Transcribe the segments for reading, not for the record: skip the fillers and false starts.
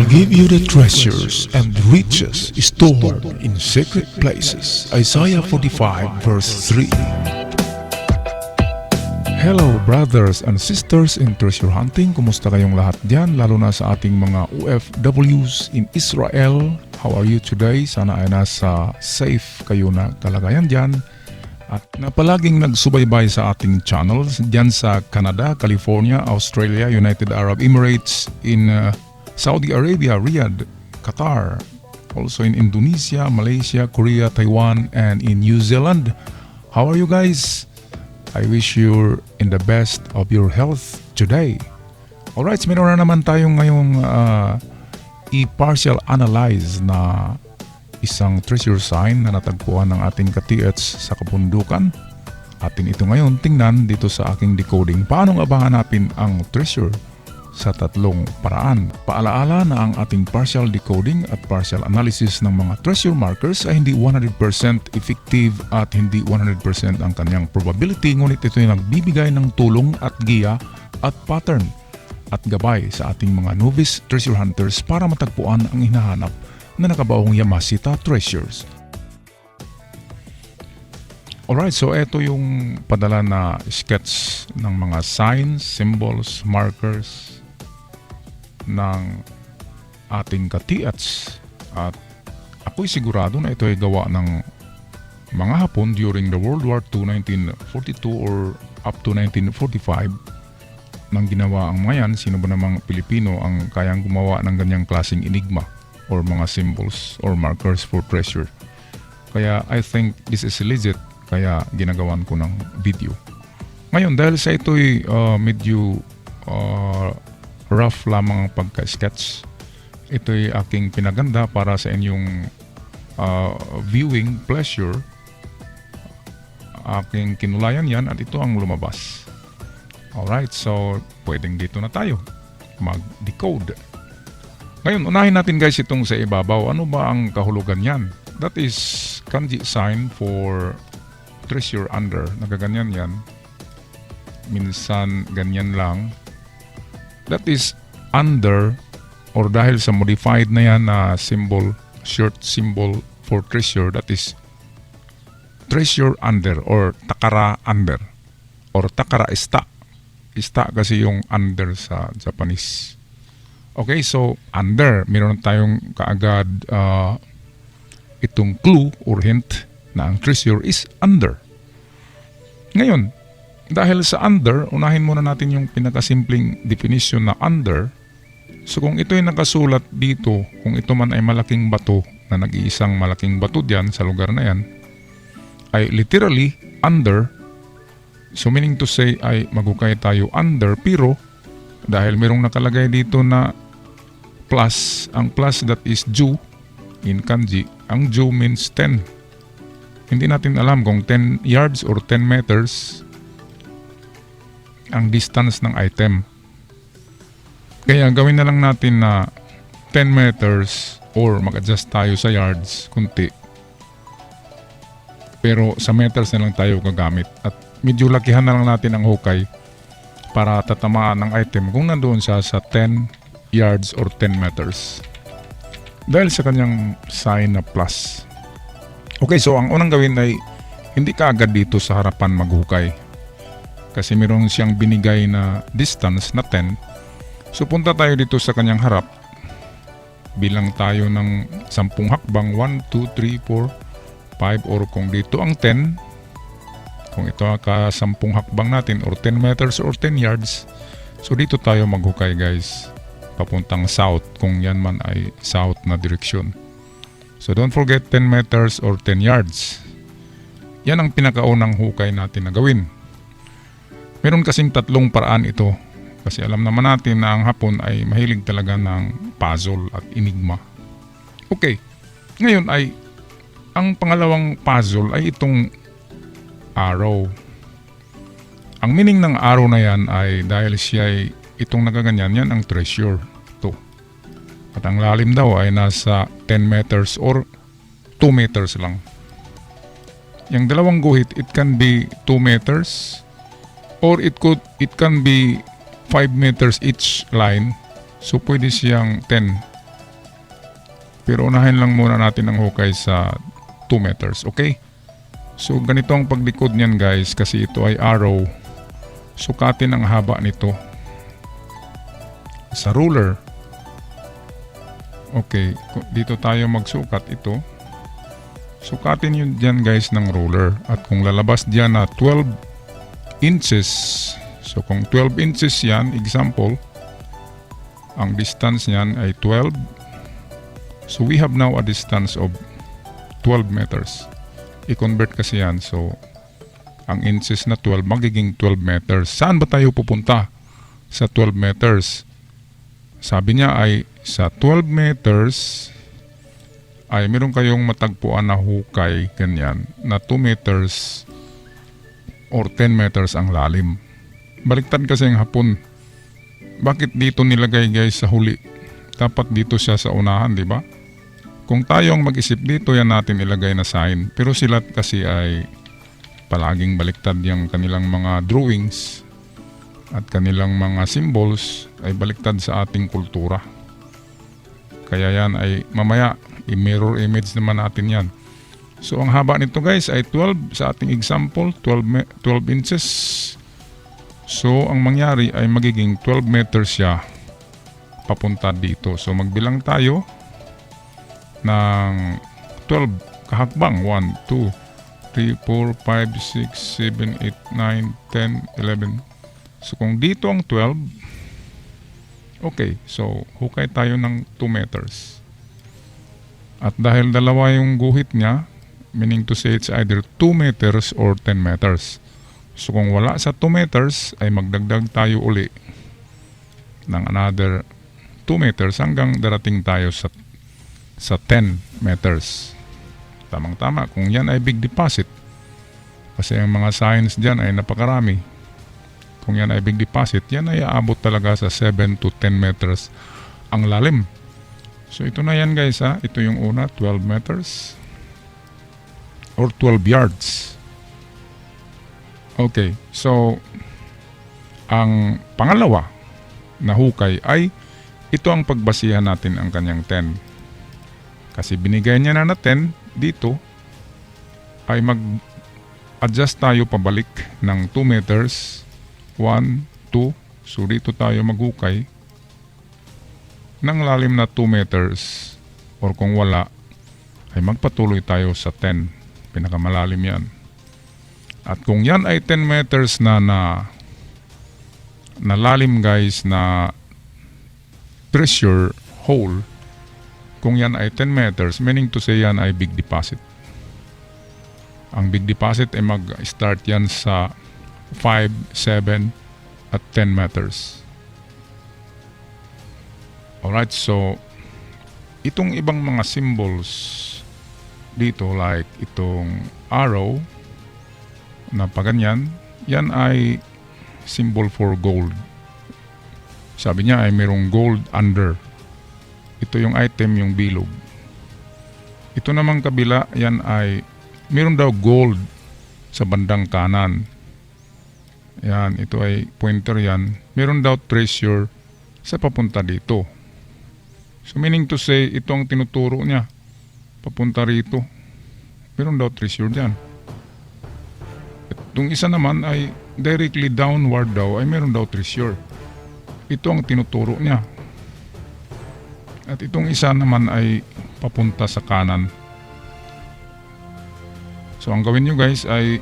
give you the treasures and riches stored in secret places. Isaiah 45 verse 3. Hello brothers and sisters in treasure hunting. Kumusta kayong lahat dyan? Lalo na sa ating mga OFWs in Israel. How are you today? Sana ay nasa safe kayo na kalagayan dyan. At na palaging nagsubaybay sa ating channels dyan sa Canada, California, Australia, United Arab Emirates, in Saudi Arabia, Riyadh, Qatar, also in Indonesia, Malaysia, Korea, Taiwan, and in New Zealand. How are you guys? I wish you're in the best of your health today. Alright, meron na naman tayong ngayong i-partial analyze na isang treasure sign na natagpuan ng ating ka-TH sa kabundukan. Atin ito ngayon tingnan dito sa aking decoding. Paano nga ba hanapin ang treasure sa tatlong paraan? Paalaala na ang ating partial decoding at partial analysis ng mga treasure markers ay hindi 100% effective at hindi 100% ang kanyang probability, ngunit ito ay nagbibigay ng tulong at giya at pattern at gabay sa ating mga novice treasure hunters para matagpuan ang hinahanap na nakabaong Yamashita treasures. Alright, so ito yung padala na sketch ng mga signs, symbols, markers ng ating ka-TH. At ako'y sigurado na ito ay gawa ng mga Hapon during the World War II, 1942 or up to 1945 nang ginawa ang mga yan. Sino ba namang Pilipino ang kayang gumawa ng ganyang klaseng enigma or mga symbols or markers for treasure? Kaya I think this is legit, kaya ginagawan ko ng video. Ngayon, dahil sa ito'y medyo rough lamang ang pagka-sketch, ito'y aking pinaganda para sa inyong viewing pleasure. Aking kinulayan yan at ito ang lumabas. Alright, so pwedeng dito na tayo mag-decode. Ngayon, unahin natin guys itong sa ibabaw. Ano ba ang kahulugan yan? That is kanji sign for treasure under. Nagaganyan yan. Minsan ganyan lang. That is under, or dahil sa modified na yan na symbol, short symbol for treasure, that is treasure under or takara under or takara ista. Ista kasi yung under sa Japanese. Okay, so under, meron tayong kaagad itong clue or hint na ang treasure is under. Ngayon, dahil sa under, unahin muna natin yung pinakasimpleng definition na under. So kung ito ay nakasulat dito, kung ito man ay malaking bato na nag-iisang malaking bato diyan sa lugar na yan, ay literally under. So meaning to say ay maghukay tayo under, pero dahil merong nakalagay dito na plus, ang plus that is ju in kanji, ang ju means 10. Hindi natin alam kung 10 yards or 10 meters ang distance ng item. Kaya gawin na lang natin na 10 meters or mag-adjust tayo sa yards kunti. Pero sa meters na lang tayo gagamit at medyo lakihan na lang natin ang hukay para tatamaan ng item kung nandoon siya sa 10 yards or 10 meters. Dahil sa kanyang sign na plus. Okay, so ang unang gawin ay hindi ka agad dito sa harapan maghukay. Kasi meron siyang binigay na distance na 10. So punta tayo dito sa kanyang harap. Bilang tayo ng 10 hakbang. 1, 2, 3, 4, 5 or kung dito ang 10. Kung ito ka 10 hakbang natin or 10 meters or 10 yards. So dito tayo maghukay guys. Papuntang south kung yan man ay south na direksyon. So don't forget 10 meters or 10 yards. Yan ang pinakaunang hukay natin na gawin. Meron kasing tatlong paraan ito. Kasi alam naman natin na ang Hapon ay mahilig talaga ng puzzle at enigma. Okay, ngayon ay ang pangalawang puzzle ay itong arrow. Ang meaning ng arrow na yan ay dahil siya ay itong nagaganyan, yan ang treasure. Ito. At ang lalim daw ay nasa 10 meters or 2 meters lang. Yung dalawang guhit, it can be 2 meters or it can be 5 meters each line. So pwede siyang 10 Pero unahin lang muna natin ang hukay sa 2 meters, okay? So ganito ang paglikod niyan guys, kasi ito ay arrow. Sukatin ang haba nito sa ruler. Okay, dito tayo magsukat ito. Sukatin yun dyan guys ng ruler. At kung lalabas dyan na 12 inches, so kung 12 inches yan, example, ang distance niyan ay 12. So we have now a distance of 12 meters. I-convert kasi yan. So ang inches na 12 magiging 12 meters. Saan ba tayo pupunta sa 12 meters? Sabi niya ay sa 12 meters ay meron kayong matagpuan na hukay ganyan na 2 meters or 10 meters ang lalim. Baliktad kasi ang hapon. Bakit dito nilagay guys sa huli? Dapat dito siya sa unahan, di ba? Kung tayo ang mag-isip dito, yan natin ilagay na sign. Pero sila kasi ay palaging baliktad yung kanilang mga drawings at kanilang mga symbols ay baliktad sa ating kultura. Kaya yan ay mamaya i-mirror image naman natin yan. So ang haba nito guys ay 12 sa ating example, 12 inches. So ang mangyari ay magiging 12 meters siya papunta dito. So magbilang tayo ng 12 kahakbang. 1, 2, 3, 4, 5, 6, 7, 8, 9, 10, 11. So kung dito ang 12, okay, so hukay tayo ng 2 meters. At dahil dalawa yung guhit niya, meaning to say it's either 2 meters or 10 meters. So kung wala sa 2 meters, ay magdagdag tayo uli ng another 2 meters hanggang darating tayo sa 10 meters. Tamang-tama kung yan ay big deposit. Kasi ang mga signs dyan ay napakarami. Kung yan ay big deposit, yan ay aabot talaga sa 7 to 10 meters ang lalim. So ito na yan guys ha. Ito yung una, 12 meters or 12 yards. Okay, so ang pangalawa na hukay ay ito ang pagbasihan natin ang kanyang 10. Kasi binigay niya na 10 dito ay mag-adjust tayo pabalik ng 2 meters. 1, 2. So dito tayo maghukay ng lalim na 2 meters. Or kung wala ay magpatuloy tayo sa 10. Pinakamalalim yan. At kung yan ay 10 meters na lalim guys na treasure hole, kung yan ay 10 meters, meaning to say yan ay big deposit. Ang big deposit ay mag-start yan sa 5, 7, at 10 meters. Alright, so itong ibang mga symbols dito like itong arrow na paganyan, yan ay symbol for gold. Sabi niya ay mayroong gold under. Ito yung item, yung bilog. Ito namang kabila, yan ay mayroon daw gold sa bandang kanan. Yan, ito ay pointer yan. Mayroon daw treasure sa papunta dito. So meaning to say, ito ang tinuturo niya. Papunta rito. Mayroon daw treasure dyan. Itong isa naman ay directly downward daw ay mayroon daw treasure. Ito ang tinuturo niya. At itong isa naman ay papunta sa kanan. So ang gawin nyo guys ay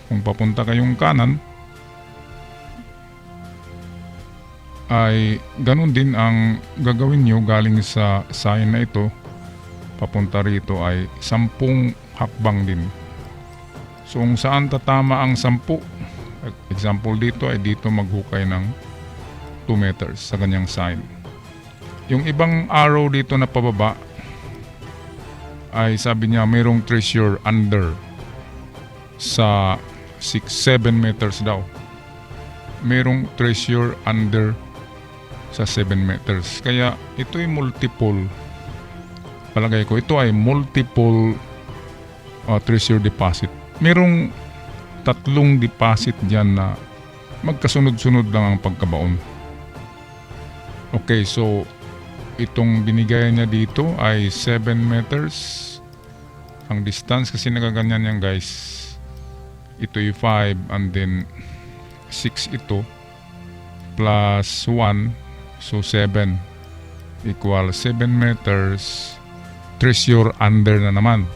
kung papunta kayong kanan ay ganun din ang gagawin nyo galing sa sign na ito. Papunta rito ay 10 hakbang din. So kung saan tatama ang 10, example dito ay dito maghukay ng 2 meters sa ganyang sign. Yung ibang arrow dito na pababa ay sabi niya mayroong treasure under sa 6-7 meters daw. Mayroong treasure under sa 7 meters. Kaya ito ay multiple. Palagay ko ito ay multiple treasure deposit. Mayroong 3 deposit dyan na magkasunod-sunod lang ang pagkabaon. Okay, so itong binigay niya dito ay 7 meters. Ang distance kasi nagaganyan yan guys. Ito yung 5 and then 6 ito plus 1, so 7 equal 7 meters. Treasure under na naman.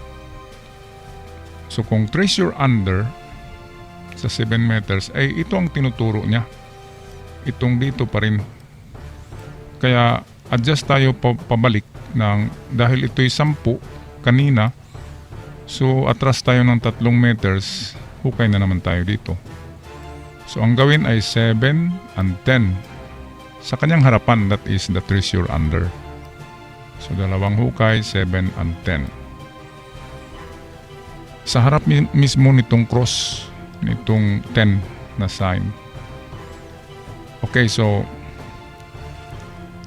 So kung treasure under sa 7 meters ay ito ang tinuturo niya. Itong dito pa rin. Kaya adjust tayo pabalik ng, dahil ito'y 10 kanina. So atras tayo ng 3 meters. Hukay na naman tayo dito. So ang gawin ay 7 and 10. Sa kanyang harapan, that is the treasure under. So dalawang hukay, 7 and 10. Sa harap mismo nitong cross, nitong 10 na sign. Okay, so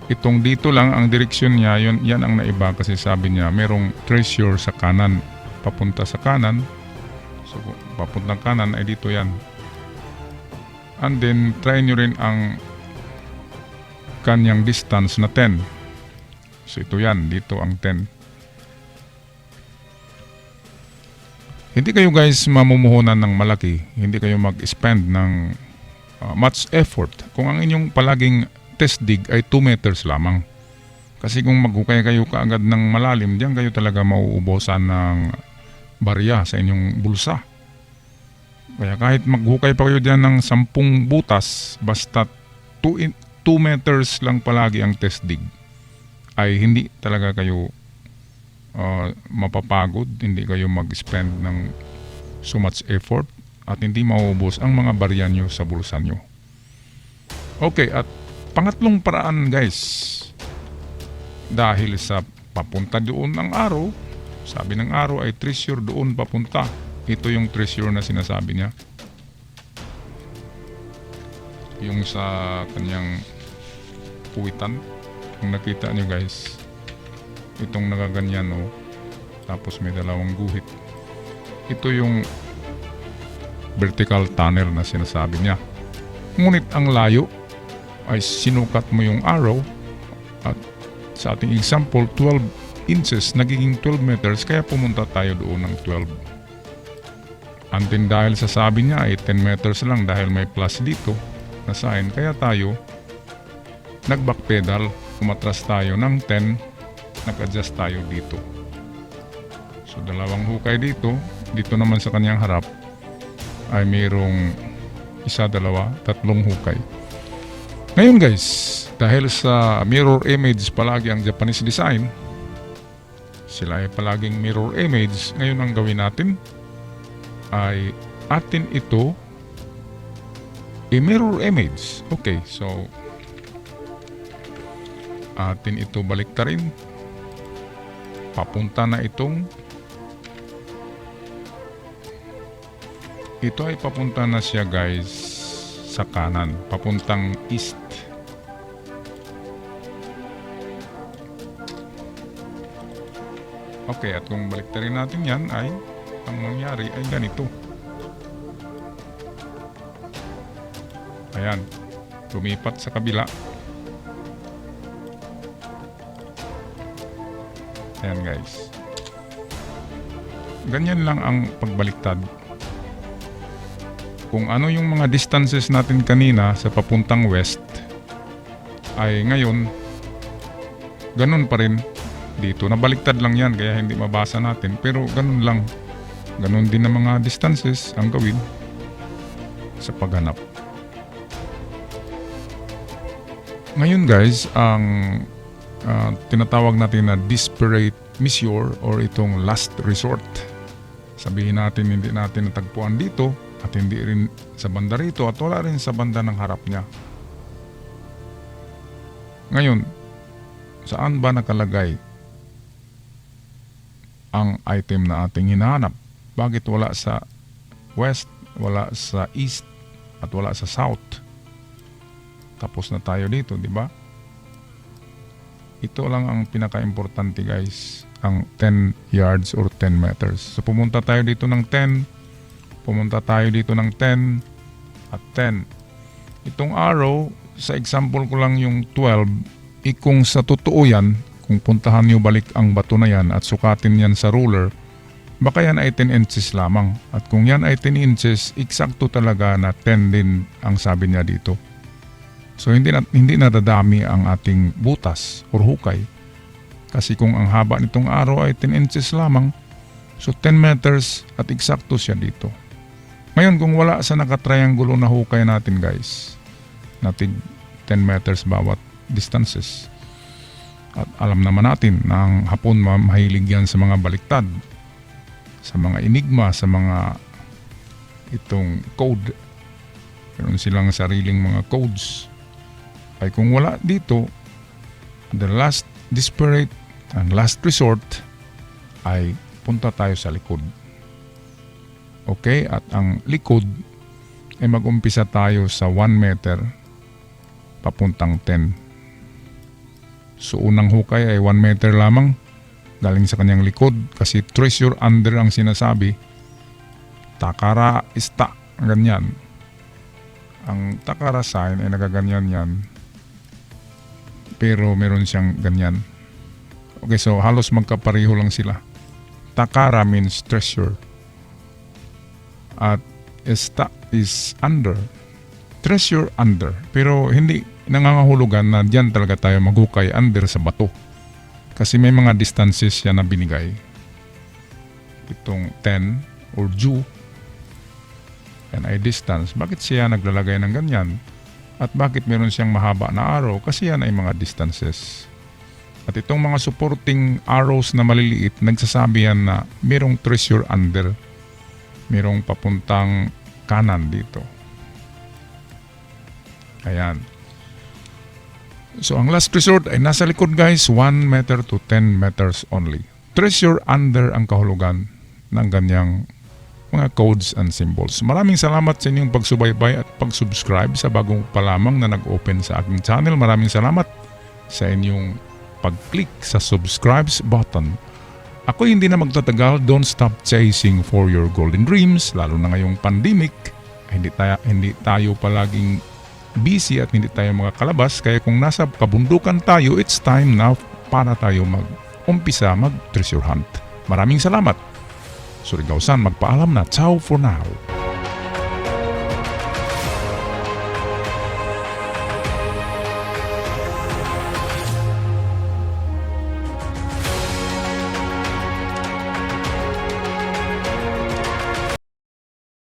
itong dito lang ang direksyon niya, yan ang naiba kasi sabi niya merong treasure sa kanan, papunta sa kanan. So papuntang kanan ay dito yan. And then try nyo rin ang kanyang distance na 10. So ito yan, dito ang 10. Hindi kayo guys mamumuhunan ng malaki, hindi kayo mag-spend ng much effort kung ang inyong palaging test dig ay 2 meters lamang. Kasi kung maghukay kayo kaagad ng malalim, diyan kayo talaga mauubusan ng barya sa inyong bulsa. Kaya kahit maghukay pa kayo diyan ng 10 butas, basta 2 meters lang palagi ang test dig, ay hindi talaga kayo mapapagod, hindi kayo mag-spend ng so much effort at hindi maubos ang mga barya nyo sa bulsa nyo. Okay, at pangatlong paraan guys, dahil sa papunta doon ng araw, sabi ng araw ay treasure doon papunta. Ito yung treasure na sinasabi niya, yung sa kanyang puwitan. Kung nakita nyo guys, itong nagaganyan tapos may dalawang guhit, ito yung vertical tunnel na sinasabi niya. Ngunit ang layo ay sinukat mo yung arrow at sa ating example 12 inches nagiging 12 meters, kaya pumunta tayo doon ng 12. And then dahil sa sabi niya ay 10 meters lang dahil may plus dito na sign, kaya tayo nag backpedal, umatras tayo ng 10, nag-adjust tayo dito. So dalawang hukay dito, dito naman sa kanyang harap ay mayroong 1, 2, 3 hukay. Ngayon guys, dahil sa mirror image palagi ang Japanese design, sila ay palaging mirror image, ngayon ang gawin natin ay atin ito i-mirror image. Okay, so atin ito baliktarin. Papunta na ito ay papunta na siya guys sa kanan, papuntang east. Okay, at kung baliktarin natin yan ay ang mangyari ay ganito. Ayan, lumipat sa kabila. Ayan guys, ganyan lang ang pagbaliktad. Kung ano yung mga distances natin kanina sa papuntang west, ay ngayon ganun pa rin dito. Nabaliktad lang yan kaya hindi mabasa natin, pero ganun lang, ganun din ang mga distances ang gawin sa paghanap. Ngayon guys, ang tinatawag natin na desperate measure or itong last resort. Sabihin natin hindi natin natagpuan dito at hindi rin sa banda rito at wala rin sa banda ng harap niya. Ngayon, saan ba nakalagay ang item na ating hinahanap? Bakit wala sa west, wala sa east at wala sa south? Tapos na tayo dito, di ba? Ito lang ang pinaka-importante guys, ang 10 yards or 10 meters. So pumunta tayo dito ng 10, pumunta tayo dito ng 10 at 10. Itong arrow, sa example ko lang yung 12, kung sa totoo yan, kung puntahan nyo balik ang bato na yan at sukatin yan sa ruler, baka yan ay 10 inches lamang. At kung yan ay 10 inches, eksakto talaga na 10 din ang sabi niya dito. So hindi nadadami ang ating butas or hukay. Kasi kung ang haba nitong arrow ay 10 inches lamang, so 10 meters at eksakto siya dito. Ngayon kung wala sa nakatriangulo na hukay natin guys, natin 10 meters bawat distances. At alam naman natin na ang Hapon mahilig yan sa mga baliktad, sa mga enigma, sa mga itong code. Meron silang sariling mga codes. Ay kung wala dito, the last desperate and last resort ay punta tayo sa likod. Okay? At ang likod ay mag-umpisa tayo sa 1 meter papuntang 10. So unang hukay ay 1 meter lamang galing sa kanyang likod kasi treasure under ang sinasabi. Takara ista, ganyan. Ang takara sign ay nagaganyan yan. Pero meron siyang ganyan. Okay, so halos magkapareho lang sila. Takara means treasure. At esta is under. Treasure under. Pero hindi nangangahulugan na diyan talaga tayo maghukay under sa bato. Kasi may mga distances siya na binigay. Itong 10 or Jew. Yan ay distance. Bakit siya naglalagay ng ganyan? At bakit meron siyang mahaba na arrow? Kasi yan ay mga distances. At itong mga supporting arrows na maliliit, nagsasabi yan na merong treasure under. Merong papuntang kanan dito. Ayan. So ang last resort ay nasa likod guys, 1 meter to 10 meters only. Treasure under ang kahulugan ng ganyang mga codes and symbols. Maraming salamat sa inyong pagsubaybay at pag-subscribe sa bagong pa lamang na nag-open sa aking channel. Maraming salamat sa inyong pag-click sa subscribe button. Ako hindi na magtatagal, don't stop chasing for your golden dreams, lalo na ngayong pandemic. Hindi tayo palaging busy at hindi tayo makakalabas, kaya kung nasa kabundukan tayo, it's time now para tayo mag-umpisa mag-treasure hunt. Maraming salamat. Surigao-san magpaalam na. Ciao for now.